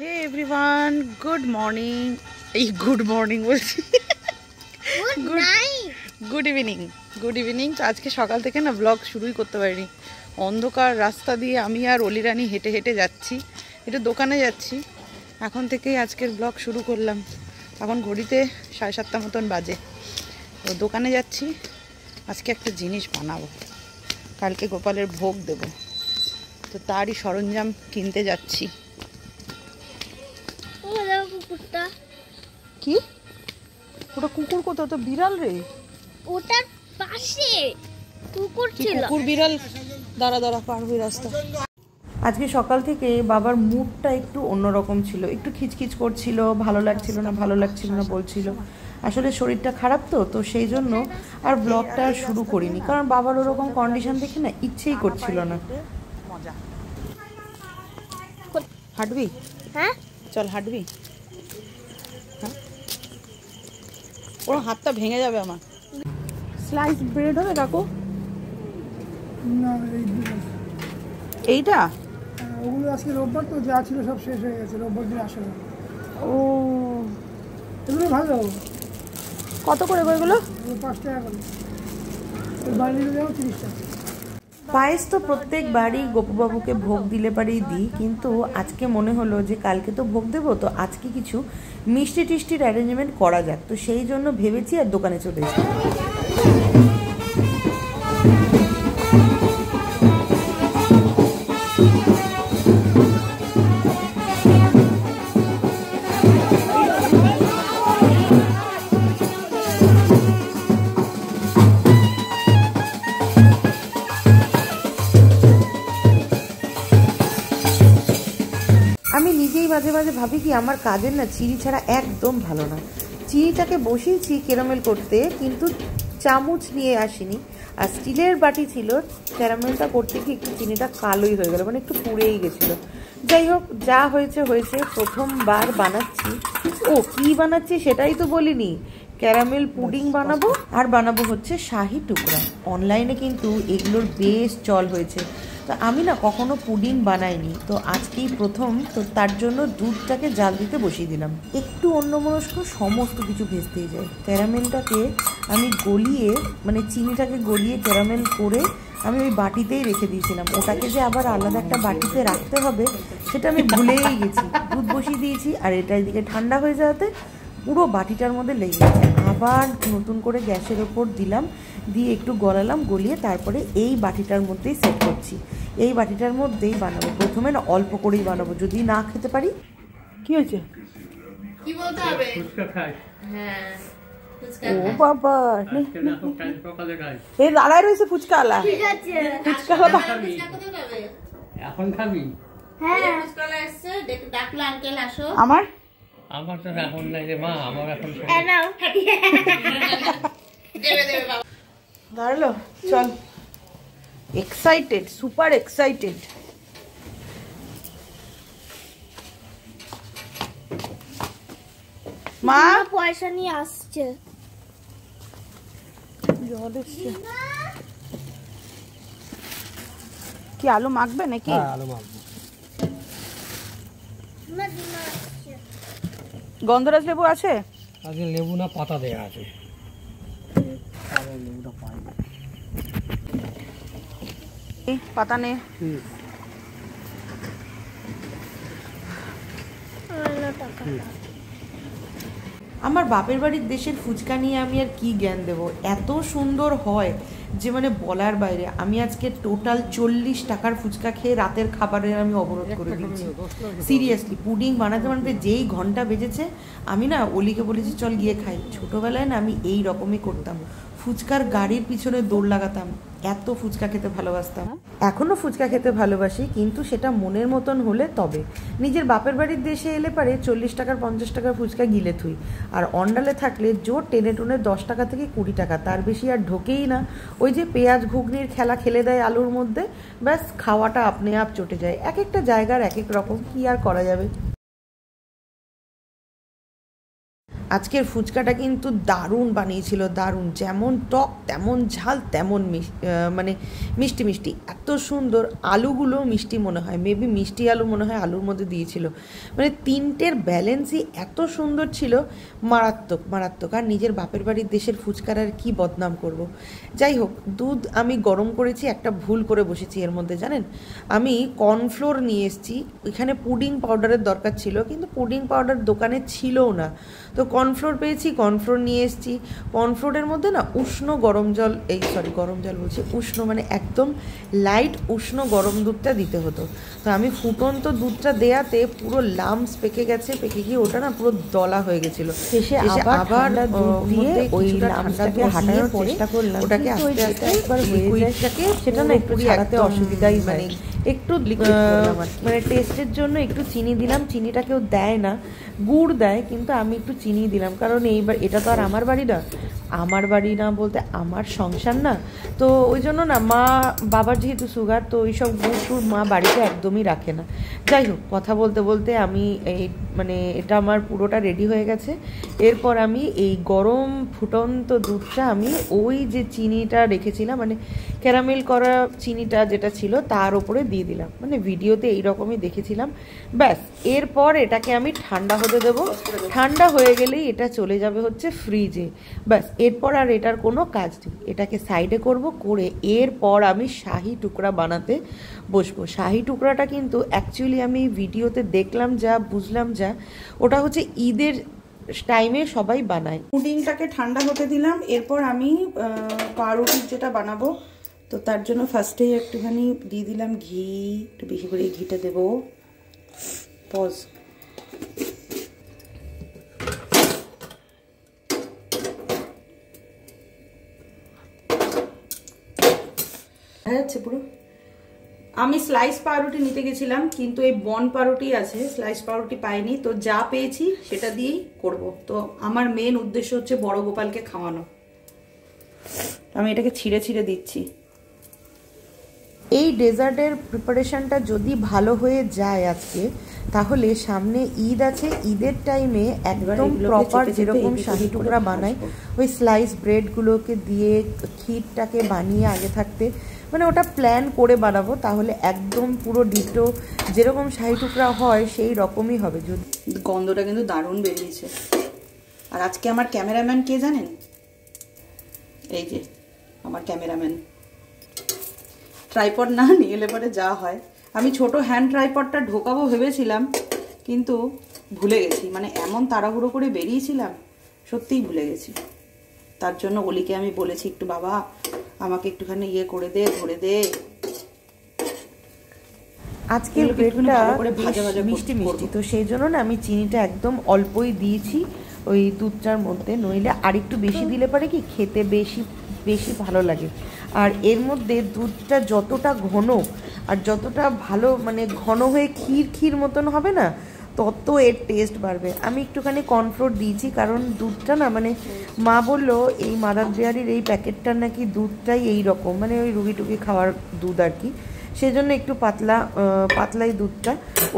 হে everyone, good morning. এই good morning বলছি, good evening. Good evening. তো আজকে সকাল থেকে না ব্লগ শুরুই করতে পারিনি। অন্ধকার রাস্তা দিয়ে আমি আর অলি রানী হেঁটে হেঁটে যাচ্ছি, একটু দোকানে যাচ্ছি। এখন থেকেই আজকের ব্লগ শুরু করলাম। এখন ঘড়িতে 7:30 মতন বাজে। তো দোকানে যাচ্ছি, আজকে একটা জিনিস বানাবো, কালকে গোপালের ভোগ দেব। তো তারই সরঞ্জাম কিনতে যাচ্ছি। কি ওটা কুকুর? কোথাও তো বিড়াল রে, ওটার পাশে কুকুর ছিল। কুকুর বিড়াল দাঁড়া দাঁড়া পার হয়ে রাস্তা। আজকে সকাল থেকে বাবার মুডটা একটু অন্যরকম ছিল, একটু খিচখিচ করছিল, ভালো লাগছিল না বলছিল। আসলে শরীরটা খারাপ তো সেই জন্য আর ব্লগটা আর শুরু করিনি, কারণ বাবার ওরকম কন্ডিশন দেখে না ইচ্ছেই করছিল না। হাঁটবি? হ্যাঁ চল হাঁটবি। হ্যাঁ, ওর হাতটা ভেঙে যাবে আমার। স্লাইস ব্রেড হবে কাকু? না এইটা ওগুলো আজকে রোববার তো যা ছিল সব শেষ হয়ে গেছে, রোববার দিন আসে না। ও, এগুলো ভালো। কত করে এগুলো? 5 টাকা করে, বাড়িতে যাও 30 টাকা। পায়েস তো প্রত্যেকবারই গোপুবাবুকে ভোগ দিলে পারেই দিই, কিন্তু আজকে মনে হলো যে কালকে তো ভোগ দেবো, তো আজকে কিছু মিষ্টি টিষ্টির অ্যারেঞ্জমেন্ট করা যাক। তো সেই জন্য ভেবেছি আর দোকানে চলে এসেছি। আমি নিজেই মাঝে মাঝে ভাবি কি আমার কাজের না চিনি ছাড়া একদম ভালো না। চিনিটাকে বসিয়েছি ক্যারামেল করতে, কিন্তু চামচ নিয়ে আসিনি, আর স্টিলের বাটি ছিল। ক্যারামেলটা করতে গিয়ে একটু চিনিটা কালোই হয়ে গেল, মানে একটু পুড়েই গেছিলো। যাই হোক, যা হয়েছে হয়েছে, প্রথমবার বানাচ্ছি। ও কি বানাচ্ছি সেটাই তো বলিনি। ক্যারামেল পুডিং বানাবো, আর বানাবো হচ্ছে শাহি টুকরা। অনলাইনে কিন্তু এগুলোর বেশ চল হয়েছে। তো আমি না কখনো পুডিং বানাইনি, তো আজকেই প্রথম। তো তার জন্য দুধটাকে জাল দিতে বসিয়ে দিলাম। একটু অন্যমনস্ক সমস্ত কিছু ভেস্তেই যায়। ক্যারামেলটাকে আমি গলিয়ে, মানে চিনিটাকে গলিয়ে ক্যারামেল করে আমি ওই বাটিতেই রেখে দিয়েছিলাম। ওটাকে যে আবার আলাদা একটা বাটিতে রাখতে হবে সেটা আমি ভুলেই গেছি। দুধ বসিয়ে দিয়েছি, আর এটা এদিকে ঠান্ডা হয়ে যাওয়াতে পুরো বাটিটার মধ্যে লেগে গেছে। আবার নতুন করে গ্যাসের ওপর দিলাম, দিয়ে একটু গলালাম, গলিয়ে তারপরে এই বাটিটার মধ্যেই সেট করছি। এই বাটিটার মধ্যেই বানাবো। প্রথমে না অল্প করেই বানাবো, যদি না খেতে পারি। কি হয়েছে? কি বলতে হবে? ফুচকা খাই। হ্যাঁ, ও বাবা, এই দাঁড়ায় রয়েছে ফুচকাওয়ালা। ঠিক আছে, ফুচকাওয়ালা এখন খাবি? হ্যাঁ ফুচকাওয়ালা এসেছে, ডাকলো আঙ্কেল আসো। আমার তো এখন নাই রে মা, আমার এখন নাও দাঁড়ালো। চল, এক্সাইটেড, সুপার এক্সাইটেড। মা পয়সা নিয়ে আসছে। জল এসছে। কি আলু মাখবে নাকি? আলু মাখবো। গন্ধরাজ লেবু আছে? আজকে লেবু না পাতা দেয়া আছে। লেবুটা পাই না। পাতা নেই। আমার বাপের বাড়ির দেশের ফুচকা নিয়ে আমি আর কি জ্ঞান দেব। এত সুন্দর হয় যে মানে বলার বাইরে। আমি আজকে টোটাল 40 টাকার ফুচকা খেয়ে রাতের খাবারের আমি অবরোধ করে দিয়েছি। সিরিয়াসলি, পুডিং বানাতে বানাতে যেই ঘন্টা বেজেছে, আমি না অলিকে বলেছি চল গিয়ে খাই। ছোটোবেলায় না আমি এই রকমই করতাম, ফুচকার গাড়ির পিছনে দৌড় লাগাতাম। এত ফুচকা খেতে ভালোবাসতাম। এখনও ফুচকা খেতে ভালোবাসি, কিন্তু সেটা মনের মতন হলে তবে। নিজের বাপের বাড়ির দেশে এলে পারে 40 টাকার 50 টাকার ফুচকা গিলে থুই, আর অন্ডালে থাকলে জোর টেনে টুনে 10 টাকা থেকে 20 টাকা, তার বেশি আর ঢোকেই না। ওই যে পেঁয়াজ ঘুগনির খেলা খেলে দেয় আলুর মধ্যে, ব্যাস খাওয়াটা আপনি আপ চটে যায়। এক একটা জায়গার এক এক রকম, কি আর করা যাবে। আজকের ফুচকাটা কিন্তু দারুণ বানিয়েছিল, দারুণ, যেমন টক তেমন ঝাল তেমন মানে মিষ্টি মিষ্টি, এত সুন্দর। আলুগুলো মিষ্টি মনে হয়, মেবি মিষ্টি আলু মনে হয় আলুর মধ্যে দিয়েছিল, মানে তিনটের ব্যালেন্সই এত সুন্দর ছিল, মারাত্মক মারাত্মক। আর নিজের বাপের বাড়ির দেশের ফুচকার আর কি বদনাম করব। যাই হোক, দুধ আমি গরম করেছি, একটা ভুল করে বসেছি এর মধ্যে, জানেন আমি কর্নফ্লোর নিয়ে এসেছি, এখানে পুডিং পাউডারের দরকার ছিল কিন্তু পুডিং পাউডার দোকানে ছিলও না, তো কর্নফ্লোর পেয়েছি, কর্নফ্লোর নিয়ে এসেছি। কর্নফ্লোরের মধ্যে না উষ্ণ গরম জল, গরম জল বলছি, উষ্ণ মানে একদম লাইট উষ্ণ গরম দুধটা দিতে হতো। তো আমি ফুটন্ত দুধটা দেয়াতে পুরো লাম্পস পেকে গেছে, পেকে গিয়ে ওটা না পুরো দলা হয়ে গেছিলো। শেষে আবার দুধ দিয়ে ওই লাম্পসটাকে হাঁটানোর চেষ্টা করলাম, ওটাকে আস্তে আস্তে একবার লিকুইডটাকে সেটা না একটু ছাড়াতে অসুবিধাই, মানে একটু মানে টেস্টের জন্য একটু চিনি দিলাম, চিনিটা কেউ দেয় না, গুড় দেয়, কিন্তু আমি একটু চিনি দিলাম, কারণ এইবার এটা তো আর আমার বাড়ি না, আমার বাড়ি না বলতে আমার সংসার না, তো ওই জন্য না, মা বাবার যেহেতু সুগার, তো ওইসব গুড় টুড় মা বাড়িতে একদমই রাখে না। যাই হোক, কথা বলতে বলতে আমি এই মানে এটা আমার পুরোটা রেডি হয়ে গেছে। এরপর আমি এই গরম ফুটন্ত দুধটা আমি ওই যে চিনিটা রেখেছিলাম, মানে ক্যারামেল করা চিনিটা যেটা ছিল তার উপরে দিয়ে দিলাম, মানে ভিডিওতে এইরকমই দেখেছিলাম। ব্যাস, এরপর এটাকে আমি ঠান্ডা হতে দেবো, ঠান্ডা হয়ে গেলেই এটা চলে যাবে হচ্ছে ফ্রিজে। ব্যাস, এরপর আর এটার কোনো কাজ নেই, এটাকে সাইডে করব, করে এরপর আমি শাহি টুকরা বানাতে বসবো। শাহি টুকরাটা কিন্তু অ্যাকচুয়ালি আমি ভিডিওতে দেখলাম যা, বুঝলাম যা, ওটা হচ্ছে ঈদের টাইমে সবাই বানায়। পুডিংটাকে ঠান্ডা হতে দিলাম, এরপর আমি পাউরুটির যেটা বানাবো, তো তার জন্য ফার্স্টেই একটুখানি দিয়ে দিলাম ঘি, একটু বেশি করে ঘিটা দেবো। পজ যাচ্ছে পুরো। আমি স্লাইস পাউরুটি নিতে গেছিলাম, কিন্তু এই বন পাউরুটি আছে, স্লাইস পাউরুটি পাইনি, তো যা পেয়েছি সেটা দিয়েই করব। তো আমার মেন উদ্দেশ্য হচ্ছে বড় গোপালকে খাওয়ানো। আমি এটাকে ছিঁড়ে ছিঁড়ে দিচ্ছি। এই ডেজার্টের প্রিপারেশনটা যদি ভালো হয়ে যায় আজকে, তাহলে সামনে ঈদ আছে, ঈদের টাইমে একদম প্রপার যেরকম শাহি টুকরা বানাই, ওই স্লাইস ব্রেডগুলোকে দিয়ে ক্ষীরটাকে বানিয়ে আগে থাকতে, মানে ওটা প্ল্যান করে বানাবো, তাহলে একদম পুরো ডিটো যেরকম শাহি টুকরা হয় সেই রকমই হবে। যদি গন্ধটা কিন্তু দারুণ বেরিয়েছে। আর আজকে আমার ক্যামেরাম্যান কে জানেন? এই যে আমার ক্যামেরাম্যান। ট্রাইপড না নিয়ে এলে পরে যা হয়, আমি ছোট হ্যান্ড ট্রাইপডটা ঢোকাবো ভেবেছিলাম, কিন্তু ভুলে গেছি, মানে এমন তাড়াহুড়ো করে বেরিয়েছিলাম, সত্যিই ভুলে গেছি। তার জন্য অলিকে আমি বলেছি, একটু বাবা আমাকে একটুখানি ইয়ে করে দে, ধরে দে। আজকের ব্রেডটা মিষ্টি মিষ্টি, তো সেই জন্য না আমি চিনিটা একদম অল্পই দিয়েছি ওই দুধটার মধ্যে, নইলে আর একটু বেশি দিলে পারে কি খেতে বেশি বেশি ভালো লাগে। আর এর মধ্যে দুধটা যতটা ঘন আর যতটা ভালো, মানে ঘন হয়ে ক্ষীর ক্ষীর মতন হবে না, তত এর টেস্ট বাড়বে। আমি একটুখানি কর্নফ্লোর দিয়েছি, কারণ দুধটা না, মানে মা বললো এই মাদার ডেয়ারির এই প্যাকেটটার নাকি দুধটাই এই রকম, মানে ওই রুগী টুগি খাওয়ার দুধ আর কি, সেজন্য একটু পাতলাই দুধটা,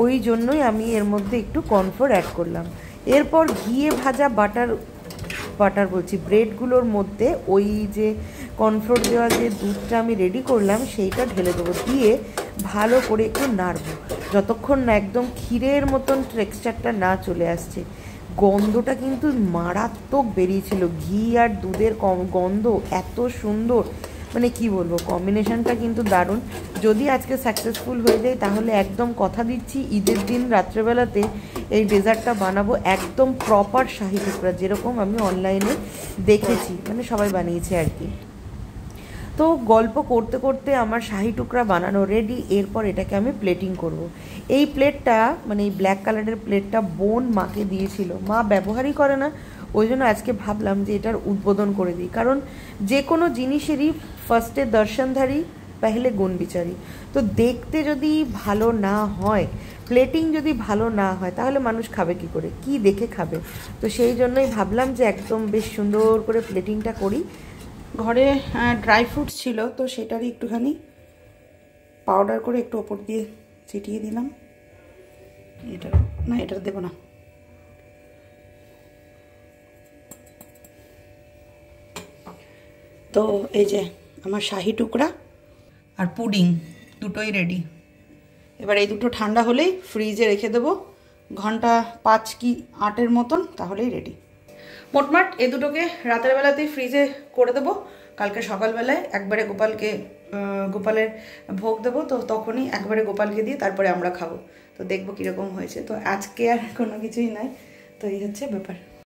ওই জন্যই আমি এর মধ্যে একটু কর্নফ্লোর অ্যাড করলাম। এরপর ঘিয়ে ভাজা বাটার বলছি ব্রেডগুলোর মধ্যে ওই যে কর্নফ্লোর দেওয়া যে দুধটা আমি রেডি করলাম সেইটা ঢেলে দেবো, দিয়ে ভালো করে একটু নাড়বো যতক্ষণ না একদম ক্ষীরের মতন টেক্সচারটা না চলে আসছে। গন্ধটা কিন্তু মারাত্মক বেরিয়েছিল, ঘি আর দুধের গন্ধ এত সুন্দর, মানে কি বলবো, কম্বিনেশনটা কিন্তু দারুণ। যদি আজকে সাকসেসফুল হয়ে যায় তাহলে একদম কথা দিচ্ছি ঈদের দিন রাত্রেবেলাতে এই ডেজার্টটা বানাবো একদম প্রপার শাহি টুকরা, যেরকম আমি অনলাইনে দেখেছি, মানে সবাই বানিয়েছে আর কি। তো গল্প করতে করতে আমার শাহি টুকরা বানানো রেডি। এরপর এটাকে আমি প্লেটিং করব। এই প্লেটটা, মানে এই ব্ল্যাক কালারের প্লেটটা বোন মাকে দিয়েছিল, মা ব্যবহারই করে না, ওই জন্য আজকে ভাবলাম যে এটার উদ্বোধন করে দিই, কারণ যে কোনো জিনিসেরই ফার্স্টে দর্শনধারী পেহলে গুণ বিচারি। তো দেখতে যদি ভালো না হয়, প্লেটিং যদি ভালো না হয়, তাহলে মানুষ খাবে কি করে, কি দেখে খাবে? তো সেই জন্যই ভাবলাম যে একদম বেশ সুন্দর করে প্লেটিংটা করি। ঘরে ড্রাই ফ্রুটস ছিল, তো সেটারই একটুখানি পাউডার করে একটু ওপর দিয়ে ছিটিয়ে দিলাম। এটা না, এটা দেবো না, তো এই যে আমার শাহি টুকরা আর পুডিং দুটোই রেডি। এবার এই দুটো ঠান্ডা হলেই ফ্রিজে রেখে দেবো ঘন্টা 5 কি 8-এর মতন, তাহলেই রেডি। মোটমাট এই দুটোকে রাতের বেলাতেই ফ্রিজে করে দেবো, কালকে সকালবেলায় একবারে গোপালের ভোগ দেবো, তো তখনই একবারে গোপালকে দিয়ে তারপরে আমরা খাবো। তো দেখবো কীরকম হয়েছে। তো আজকে আর কোনো কিছুই নাই, তো এই হচ্ছে ব্যাপার।